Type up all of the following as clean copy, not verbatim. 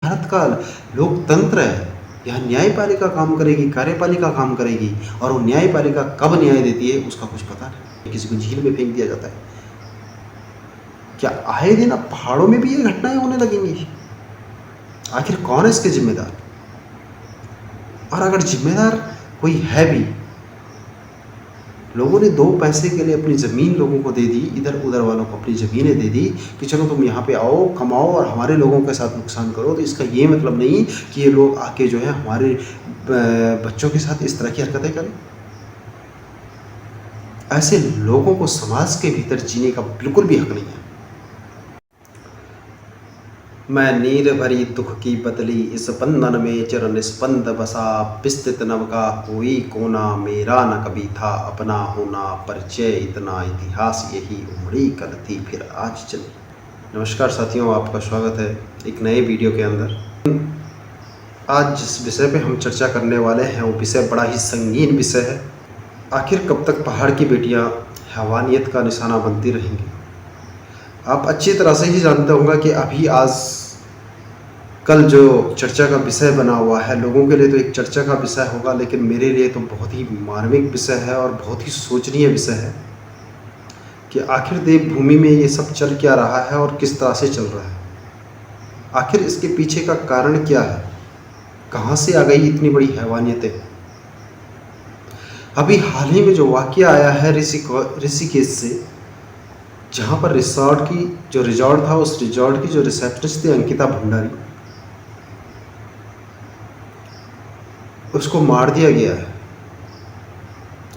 भारत का लोकतंत्र है, यहाँ न्यायपालिका काम करेगी, कार्यपालिका काम करेगी, और वो न्यायपालिका कब न्याय देती है उसका कुछ पता नहीं। किसी को झील में फेंक दिया जाता है। क्या आए दिन अब पहाड़ों में भी ये घटनाएं होने लगेंगी? आखिर कौन है इसके जिम्मेदार? और अगर जिम्मेदार कोई है भी, लोगों ने 2 पैसे के लिए अपनी ज़मीन लोगों को दे दी, इधर उधर वालों को अपनी ज़मीनें दे दी कि चलो तुम यहाँ पे आओ, कमाओ और हमारे लोगों के साथ नुकसान करो। तो इसका ये मतलब नहीं कि ये लोग आके जो है हमारे बच्चों के साथ इस तरह की हरकतें करें। ऐसे लोगों को समाज के भीतर जीने का बिल्कुल भी हक नहीं है। मैं नीर भरी दुख की बदली इस बंधन में चिर निस्पंद बसा, विस्तृत नभ का कोई कोना, मेरा न कभी था अपना होना, परिचय इतना इतिहास यही उमड़ी कल थी फिर आज चली। नमस्कार साथियों, आपका स्वागत है एक नए वीडियो के अंदर। आज जिस विषय पे हम चर्चा करने वाले हैं वो विषय बड़ा ही संगीन विषय है। आखिर कब तक पहाड़ की बेटियां हैवानियत का निशाना बनती रहेंगी? आप अच्छी तरह से ही जानते होंगे कि अभी आज कल जो चर्चा का विषय बना हुआ है, लोगों के लिए तो एक चर्चा का विषय होगा, लेकिन मेरे लिए तो बहुत ही मार्मिक विषय है और बहुत ही सोचनीय विषय है कि आखिर देवभूमि में ये सब चल क्या रहा है और किस तरह से चल रहा है। आखिर इसके पीछे का कारण क्या है? कहाँ से आ गई इतनी बड़ी हैवानियतें? अभी हाल ही में जो वाकया आया है ऋषिकेश से, जहाँ पर रिजॉर्ट था, उस रिजॉर्ट की जो रिसेप्शनिस्ट थी अंकिता भंडारी, उसको मार दिया गया है।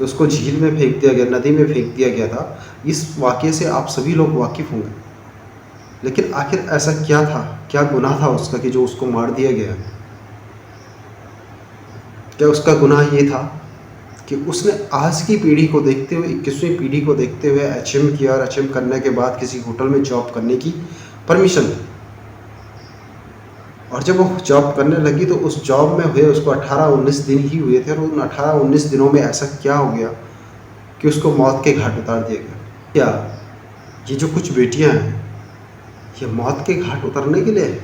उसको झील में फेंक दिया गया, नदी में फेंक दिया गया था। इस वाकये से आप सभी लोग वाकिफ़ होंगे, लेकिन आखिर ऐसा क्या था, क्या गुनाह था उसका कि जो उसको मार दिया गया? क्या उसका गुनाह ये था कि उसने आज की पीढ़ी को देखते हुए, 21वीं पीढ़ी को देखते हुए एचएम किया और एचएम करने के बाद किसी होटल में जॉब करने की परमिशन दी, और जब वो जॉब करने लगी तो उस जॉब में हुए उसको 18-19 दिन ही हुए थे, और उन 18-19 दिनों में ऐसा क्या हो गया कि उसको मौत के घाट उतार दिया गया? क्या ये जो कुछ बेटियां हैं, ये मौत के घाट उतरने के लिए है?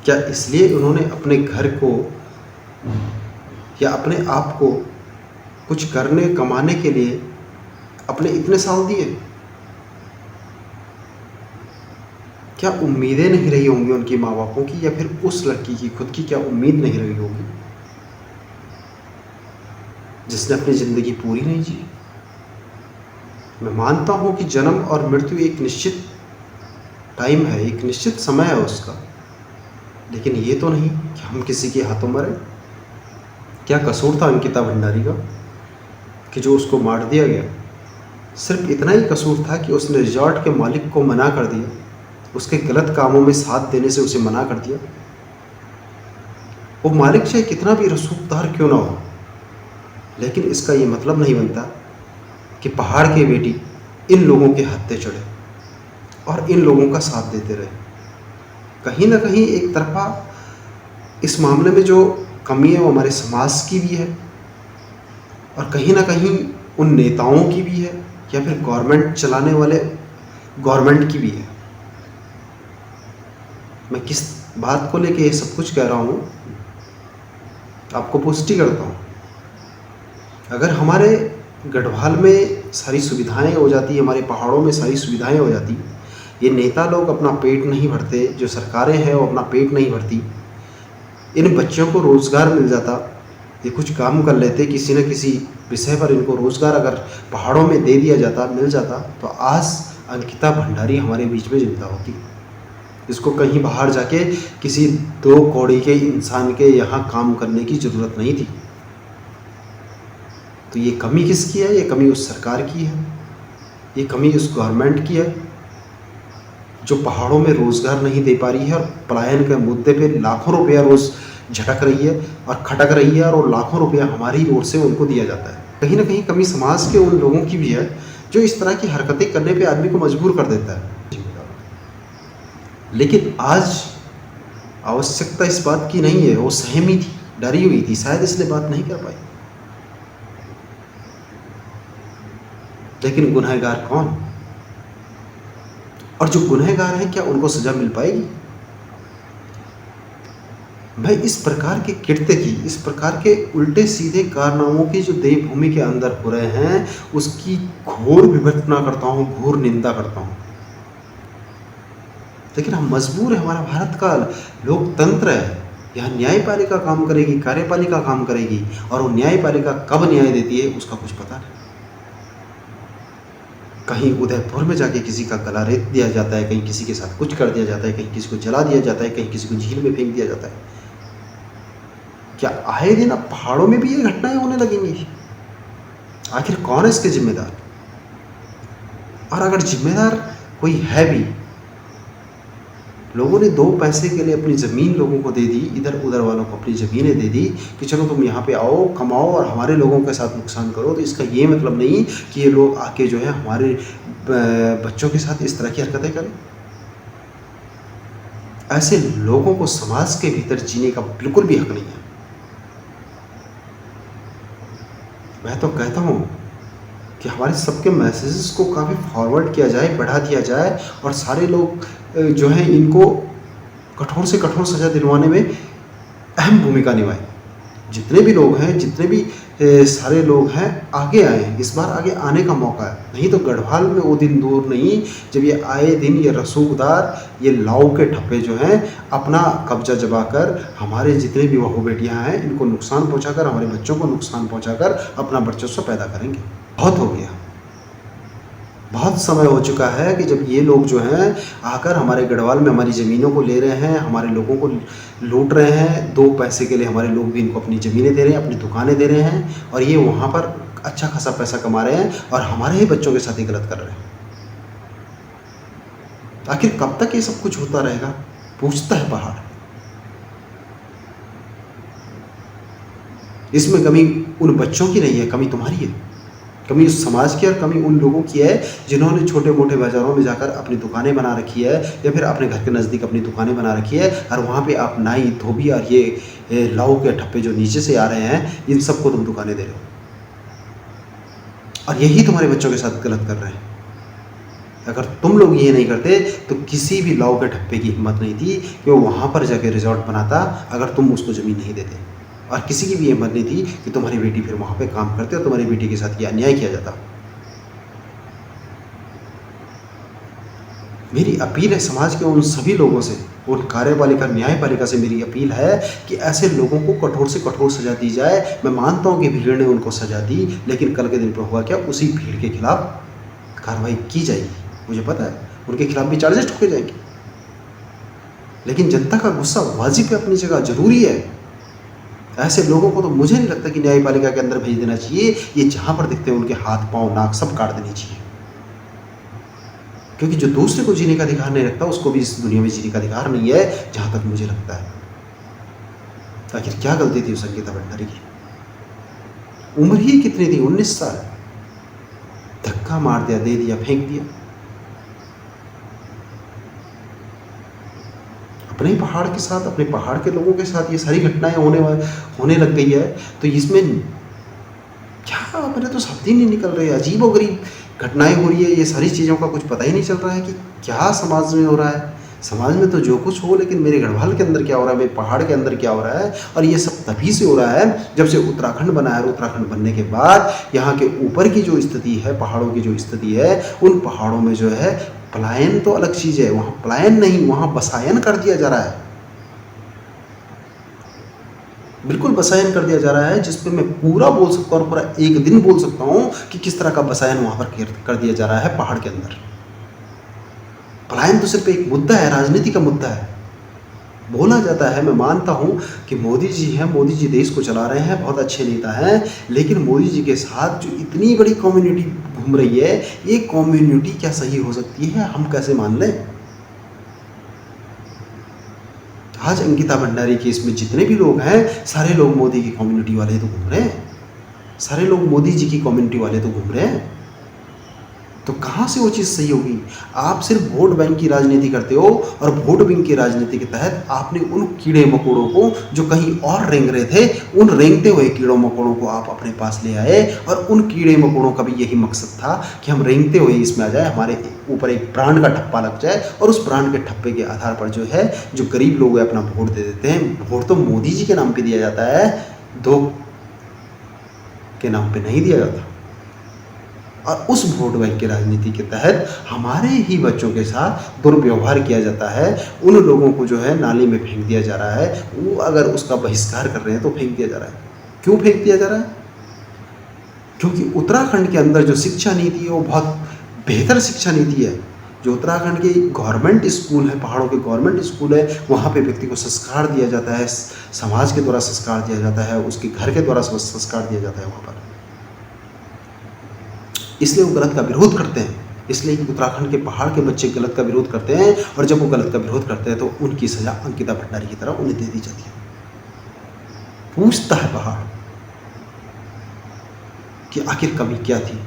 क्या इसलिए उन्होंने अपने घर को या अपने आप को कुछ करने कमाने के लिए अपने इतने साल दिए? क्या उम्मीदें नहीं रही होंगी उनकी माँ बापों की, या फिर उस लड़की की खुद की क्या उम्मीद नहीं रही होगी जिसने अपनी ज़िंदगी पूरी नहीं जी? मैं मानता हूँ कि जन्म और मृत्यु एक निश्चित टाइम है, एक निश्चित समय है उसका, लेकिन ये तो नहीं कि हम किसी के हाथों मरे। क्या कसूर था अंकिता भंडारी का कि जो उसको मार दिया गया? सिर्फ इतना ही कसूर था कि उसने रिजॉर्ट के मालिक को मना कर दिया, उसके गलत कामों में साथ देने से उसे मना कर दिया। वो मालिक चाहे कितना भी रसूखदार क्यों ना हो, लेकिन इसका ये मतलब नहीं बनता कि पहाड़ की बेटी इन लोगों के हत्थे चढ़े और इन लोगों का साथ देते रहे। कहीं ना कहीं एक तरफा इस मामले में जो कमी है वो हमारे समाज की भी है, और कहीं ना कहीं उन नेताओं की भी है, या फिर गवर्नमेंट चलाने वाले गवर्नमेंट की भी है। मैं किस बात को लेके ये सब कुछ कह रहा हूँ, आपको पुष्टि करता हूँ। अगर हमारे गढ़वाल में सारी सुविधाएं हो जाती, हमारे पहाड़ों में सारी सुविधाएं हो जाती, ये नेता लोग अपना पेट नहीं भरते, जो सरकारें हैं वो अपना पेट नहीं भरती, इन बच्चों को रोज़गार मिल जाता, ये कुछ काम कर लेते, किसी न किसी विषय पर इनको रोज़गार अगर पहाड़ों में दे दिया जाता, मिल जाता, तो आज अंकिता भंडारी हमारे बीच में जिंदा होती। इसको कहीं बाहर जाके किसी 2 कौड़ी के इंसान के यहाँ काम करने की ज़रूरत नहीं थी। तो ये कमी किसकी है? ये कमी उस सरकार की है, ये कमी उस गवर्नमेंट की है जो पहाड़ों में रोज़गार नहीं दे पा रही है, और पलायन के मुद्दे पे लाखों रुपया रोज़ झटक रही है और खटक रही है, और वो लाखों रुपया हमारी ओर से उनको दिया जाता है। कहीं ना कहीं कमी समाज के उन लोगों की भी है जो इस तरह की हरकतें करने पे आदमी को मजबूर कर देता है। लेकिन आज आवश्यकता इस बात की नहीं है, वो सहमी थी, डरी हुई थी, शायद इसलिए बात नहीं कर पाई। लेकिन गुनहगार कौन? और जो गुनहगार हैं क्या उनको सज़ा मिल पाएगी? मैं इस प्रकार के कृत्य की, इस प्रकार के उल्टे सीधे कारनामों की जो देवभूमि के अंदर हो रहे हैं, उसकी घोर विभर्तना करता हूँ, घोर निंदा करता हूँ। लेकिन हम मजबूर हैं, हमारा भारत का लोकतंत्र है, यहाँ न्यायपालिका काम करेगी, कार्यपालिका काम करेगी, और वो न्यायपालिका कब न्याय देती है उसका कुछ पता नहीं। कहीं उदयपुर में जाके किसी का गला रेत दिया जाता है, कहीं किसी के साथ कुछ कर दिया जाता है, कहीं किसी को जला दिया जाता है, कहीं किसी को झील में फेंक दिया जाता है। क्या आए दिन अब पहाड़ों में भी ये घटनाएं होने लगेंगी? आखिर कौन है इसके जिम्मेदार? और अगर जिम्मेदार कोई है भी, लोगों ने 2 पैसे के लिए अपनी ज़मीन लोगों को दे दी, इधर उधर वालों को अपनी ज़मीनें दे दी कि चलो तुम यहाँ पे आओ, कमाओ और हमारे लोगों के साथ नुकसान करो। तो इसका ये मतलब नहीं कि ये लोग आके जो है हमारे बच्चों के साथ इस तरह की हरकतें करें। ऐसे लोगों को समाज के भीतर जीने का बिल्कुल भी हक नहीं है। मैं तो कहता हूँ कि हमारे सबके मैसेजेस को काफ़ी फॉरवर्ड किया जाए, बढ़ा दिया जाए, और सारे लोग जो हैं इनको कठोर से कठोर सज़ा दिलवाने में अहम भूमिका निभाएं। जितने भी लोग हैं, जितने भी सारे लोग हैं, आगे आए। इस बार आगे आने का मौका है, नहीं तो गढ़वाल में वो दिन दूर नहीं जब ये आए दिन ये रसूखदार, ये लाऊ के ठप्पे जो हैं अपना कब्जा जमाकर हमारे जितने भी बहू बेटियां हैं इनको नुकसान पहुंचाकर, हमारे बच्चों को नुकसान पहुंचाकर अपना वर्चस्व पैदा करेंगे। बहुत हो गया, बहुत समय हो चुका है कि जब ये लोग जो हैं आकर हमारे गढ़वाल में हमारी ज़मीनों को ले रहे हैं, हमारे लोगों को लूट रहे हैं। 2 पैसे के लिए हमारे लोग भी इनको अपनी ज़मीनें दे रहे हैं, अपनी दुकानें दे रहे हैं, और ये वहाँ पर अच्छा खासा पैसा कमा रहे हैं और हमारे ही बच्चों के साथ ही गलत कर रहे हैं। आखिर कब तक ये सब कुछ होता रहेगा? पूछता है पहाड़। इसमें कमी उन बच्चों की नहीं है, कमी तुम्हारी है। कमी उस समाज की और कमी उन लोगों की है जिन्होंने छोटे मोटे बाज़ारों में जाकर अपनी दुकानें बना रखी है, या फिर अपने घर के नज़दीक अपनी दुकानें बना रखी है, और वहाँ पे आप नाई, धोबी और ये लाऊ के ठप्पे जो नीचे से आ रहे हैं, इन सबको तुम दुकानें दे रहे हो, और यही तुम्हारे बच्चों के साथ गलत कर रहे हैं। अगर तुम लोग ये नहीं करते तो किसी भी लाऊ के ठप्पे की हिम्मत नहीं थी कि वो वहाँ पर जाके रिजॉर्ट बनाता, अगर तुम उसको ज़मीन नहीं देते। और किसी की भी हिम्मत नहीं थी कि तुम्हारी बेटी फिर वहाँ पे काम करते और तुम्हारी बेटी के साथ ये अन्याय किया जाता। मेरी अपील है समाज के उन सभी लोगों से, उन कार्यपालिका, न्यायपालिका से मेरी अपील है कि ऐसे लोगों को कठोर से कठोर सज़ा दी जाए। मैं मानता हूँ कि भीड़ ने उनको सज़ा दी, लेकिन कल के दिन पर हुआ क्या, उसी भीड़ के खिलाफ कार्रवाई की जाएगी। मुझे पता है उनके खिलाफ भी चार्जेस ठोके जाएंगे, लेकिन जनता का गुस्सा वाजिब है, अपनी जगह ज़रूरी है। ऐसे लोगों को तो मुझे नहीं लगता कि न्यायपालिका के अंदर भेज देना चाहिए। ये जहाँ पर दिखते हैं उनके हाथ पांव नाक सब काट देनी चाहिए, क्योंकि जो दूसरे को जीने का अधिकार नहीं रखता उसको भी इस दुनिया में जीने का अधिकार नहीं है, जहाँ तक मुझे लगता है। आखिर क्या गलती थी उस अंकिता भंडारी की? उम्र ही कितनी थी, 19 साल। धक्का मार दिया, दे दिया, फेंक दिया। अपने पहाड़ के साथ, अपने पहाड़ के लोगों के साथ ये सारी घटनाएं होने लग गई है, तो इसमें क्या, मेरे तो शब्द ही नहीं निकल रहे। अजीब और गरीब घटनाएं हो रही है, ये सारी चीज़ों का कुछ पता ही नहीं चल रहा है कि क्या समाज में हो रहा है। समाज में तो जो कुछ हो, लेकिन मेरे गढ़वाल के अंदर क्या हो रहा है, मेरे पहाड़ के अंदर क्या हो रहा है, और ये सब तभी से हो रहा है जब से उत्तराखंड बना है। उत्तराखंड बनने के बाद यहाँ के ऊपर की जो स्थिति है, पहाड़ों की जो स्थिति है, उन पहाड़ों में जो है पलायन तो अलग चीज़ है, वहाँ पलायन नहीं, वहाँ बसायन कर दिया जा रहा है। बिल्कुल बसायन कर दिया जा रहा है, जिस पे मैं पूरा बोल सकता हूँ और पूरा एक दिन बोल सकता हूँ कि किस तरह का बसायन वहाँ पर कर दिया जा रहा है पहाड़ के अंदर। पलायन तो सिर्फ एक मुद्दा है, राजनीति का मुद्दा है। बोला जाता है, मैं मानता हूँ कि मोदी जी हैं, मोदी जी देश को चला रहे हैं, बहुत अच्छे नेता हैं, लेकिन मोदी जी के साथ जो इतनी बड़ी कम्युनिटी घूम रही है, ये कम्युनिटी क्या सही हो सकती है? हम कैसे मान लें? आज अंकिता भंडारी केस में जितने भी लोग हैं, सारे लोग मोदी की कम्युनिटी वाले तो घूम रहे हैं, सारे लोग मोदी जी की कम्युनिटी वाले तो घूम रहे हैं। तो कहाँ से वो चीज़ सही होगी? आप सिर्फ वोट बैंक की राजनीति करते हो और वोट बैंक की राजनीति के तहत आपने उन कीड़े मकोड़ों को जो कहीं और रेंग रहे थे, उन रेंगते हुए कीड़ों मकोड़ों को आप अपने पास ले आए और उन कीड़े मकोड़ों का भी यही मकसद था कि हम रेंगते हुए इसमें आ जाए, हमारे ऊपर एक ब्रांड का ठप्पा लग जाए और उस ब्रांड के ठप्पे के आधार पर जो है जो गरीब लोग हैं अपना वोट दे देते हैं। वोट तो मोदी जी के नाम पे दिया जाता है, दो के नाम पे नहीं दिया जाता। और उस वोट बैंक की राजनीति के तहत हमारे ही बच्चों के साथ दुर्व्यवहार किया जाता है। उन लोगों को जो है नाली में फेंक दिया जा रहा है, वो अगर उसका बहिष्कार कर रहे हैं तो फेंक दिया जा रहा है। क्यों फेंक दिया जा रहा है? क्योंकि उत्तराखंड के अंदर जो शिक्षा नीति है वो बहुत बेहतर शिक्षा नीति है। जो उत्तराखंड के गवर्नमेंट स्कूल है, पहाड़ों के गवर्नमेंट स्कूल है, वहाँ पे व्यक्ति को संस्कार दिया जाता है, समाज के द्वारा संस्कार दिया जाता है, उसके घर के द्वारा संस्कार दिया जाता है वहाँ पर। इसलिए वो गलत का विरोध करते हैं। इसलिए कि उत्तराखंड के पहाड़ के बच्चे गलत का विरोध करते हैं और जब वो गलत का विरोध करते हैं तो उनकी सजा अंकिता भंडारी की तरह उन्हें दे दी जाती है। पूछता है पहाड़ कि आखिर कमी क्या थी।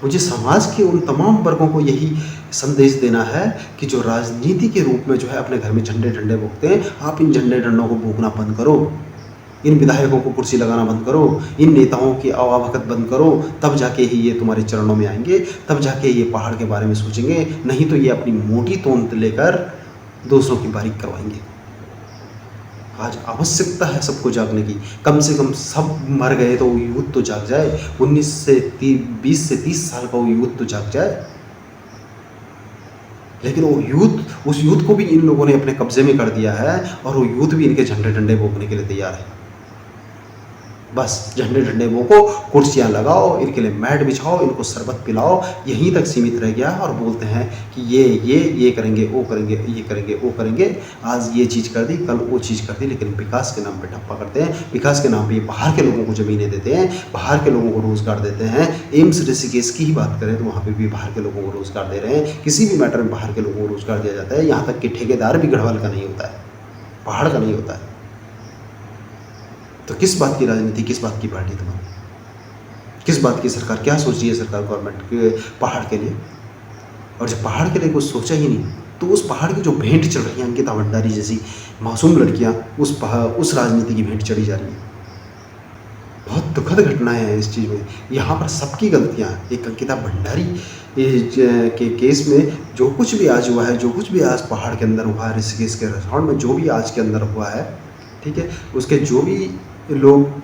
मुझे समाज के उन तमाम वर्गों को यही संदेश देना है कि जो राजनीति के रूप में जो है अपने घर में झंडे झंडे बोकते हैं, आप इन झंडे झंडों को बोकना बंद करो। इन विधायकों को कुर्सी लगाना बंद करो, इन नेताओं की आवाभगत बंद करो, तब जाके ही ये तुम्हारे चरणों में आएंगे, तब जाके ये पहाड़ के बारे में सोचेंगे। नहीं तो ये अपनी मोटी तोंत लेकर दूसरों की बारीक करवाएंगे। आज आवश्यकता है सबको जागने की। कम से कम सब मर गए तो वो यूथ तो जाग जाए। 20 से 30 साल का वो यूथ तो जाग जाए। लेकिन वो यूथ, उस यूथ को भी इन लोगों ने अपने कब्जे में कर दिया है और वो यूथ भी इनके झंडे झंडे बोकने के लिए तैयार है। बस झंडे झंडे बोको, कुर्सियाँ लगाओ, इनके लिए मैट बिछाओ, इनको शरबत पिलाओ, यहीं तक सीमित रह गया। और बोलते हैं कि ये करेंगे, वो करेंगे, ये करेंगे, वो करेंगे। आज ये चीज़ कर दी, कल वो चीज़ कर दी, लेकिन विकास के नाम पे ठप्पा करते हैं। विकास के नाम पे बाहर के लोगों को ज़मीनें देते हैं, बाहर के लोगों को रोज़गार देते हैं। एम्स ऋषिकेश की ही बात करें तो वहाँ पर भी बाहर के लोगों को रोज़गार दे रहे हैं। किसी भी मैटर में बाहर के लोगों को रोज़गार दिया जाता है। यहाँ तक कि ठेकेदार भी गढ़वाल का नहीं होता है, पहाड़ का नहीं होता है। तो किस बात की राजनीति, किस बात की पार्टी तुम्हारी, किस बात की सरकार, क्या सोच रही है सरकार गवर्नमेंट के पहाड़ के लिए? और जब पहाड़ के लिए कुछ सोचा ही नहीं तो उस पहाड़ की जो भेंट चढ़ रही है, अंकिता भंडारी जैसी मासूम लड़कियां उस राजनीति की भेंट चढ़ी जा रही है। बहुत दुखद घटनाएं हैं इस चीज़ में। यहाँ पर सबकी गलतियाँ हैं। एक अंकिता भंडारी के केस में जो कुछ भी आज हुआ है, जो कुछ भी आज पहाड़ के अंदर हुआ है, ऋषिकेश के रिजॉर्ट में जो भी आज के अंदर हुआ है, ठीक है, उसके जो भी लोग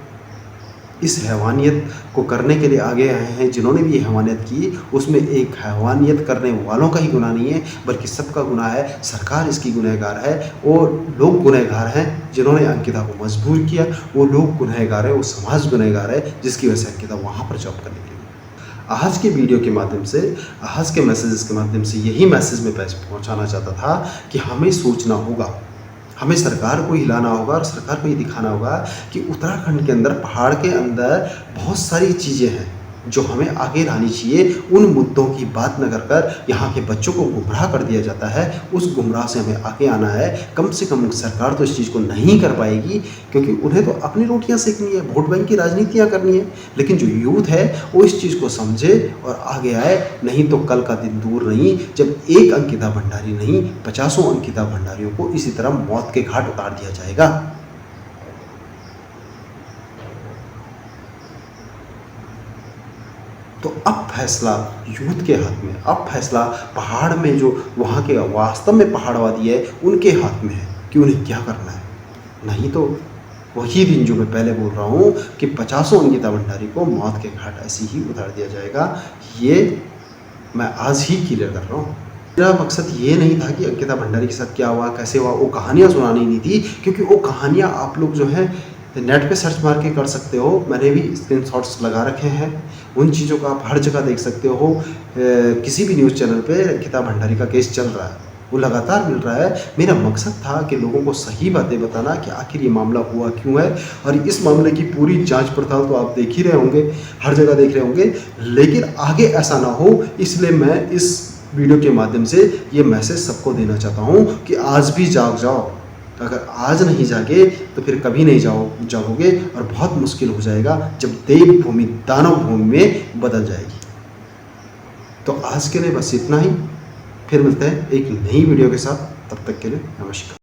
इस हैवानियत को करने के लिए आगे आए हैं, जिन्होंने भी ये हैवानियत की, उसमें एक हैवानियत करने वालों का ही गुनाह नहीं है बल्कि सबका गुनाह है। सरकार इसकी गुनहगार है। वो लोग गुनहगार हैं जिन्होंने अंकिता को मजबूर किया, वो लोग गुनहगार है, वो समाज गुनहगार है जिसकी वजह से अंकिता वहाँ पर जॉब करने के लिए। आज के वीडियो के माध्यम से, आज के मैसेजेस के माध्यम से यही मैसेज मैं पहुँचाना चाहता था कि हमें सोचना होगा, हमें सरकार को हिलाना होगा और सरकार को ये दिखाना होगा कि उत्तराखंड के अंदर, पहाड़ के अंदर बहुत सारी चीज़ें हैं जो हमें आगे लानी चाहिए। उन मुद्दों की बात न कर कर यहाँ के बच्चों को गुमराह कर दिया जाता है। उस गुमराह से हमें आगे आना है। कम से कम सरकार तो इस चीज़ को नहीं कर पाएगी क्योंकि उन्हें तो अपनी रोटियाँ सेकनी है, वोट बैंक की राजनीतियाँ करनी है। लेकिन जो यूथ है वो इस चीज़ को समझे और आगे आए। नहीं तो कल का दिन दूर नहीं जब एक अंकिता भंडारी नहीं, 50 अंकिता भंडारियों को इसी तरह मौत के घाट उतार दिया जाएगा। तो अब फैसला यूथ के हाथ में, अब फैसला पहाड़ में जो वहाँ के वास्तव में पहाड़वादी है उनके हाथ में है कि उन्हें क्या करना है। नहीं तो वही दिन जो मैं पहले बोल रहा हूँ कि 50 अंकिता भंडारी को मौत के घाट ऐसे ही उतार दिया जाएगा। ये मैं आज ही क्लियर कर रहा हूँ। मेरा मकसद ये नहीं था कि अंकिता भंडारी के साथ क्या हुआ, कैसे हुआ, वो कहानियाँ सुनानी नहीं थी, क्योंकि वो कहानियाँ आप लोग जो है नेट पे सर्च मार के कर सकते हो। मैंने भी स्क्रीनशॉट्स लगा रखे हैं। उन चीज़ों को आप हर जगह देख सकते हो। किसी भी न्यूज़ चैनल पे अंकिता भंडारी का केस चल रहा है, वो लगातार मिल रहा है। मेरा मकसद था कि लोगों को सही बातें बताना कि आखिर ये मामला हुआ क्यों है। और इस मामले की पूरी जांच पड़ताल तो आप देख ही रहे होंगे, हर जगह देख रहे होंगे, लेकिन आगे ऐसा ना हो इसलिए मैं इस वीडियो के माध्यम से ये मैसेज सबको देना चाहता हूँ कि आज भी जाग जाओ। अगर आज नहीं जागे तो फिर कभी नहीं जाओगे और बहुत मुश्किल हो जाएगा जब देव भूमि दानव भूमि में बदल जाएगी। तो आज के लिए बस इतना ही, फिर मिलते हैं एक नई वीडियो के साथ, तब तक के लिए नमस्कार।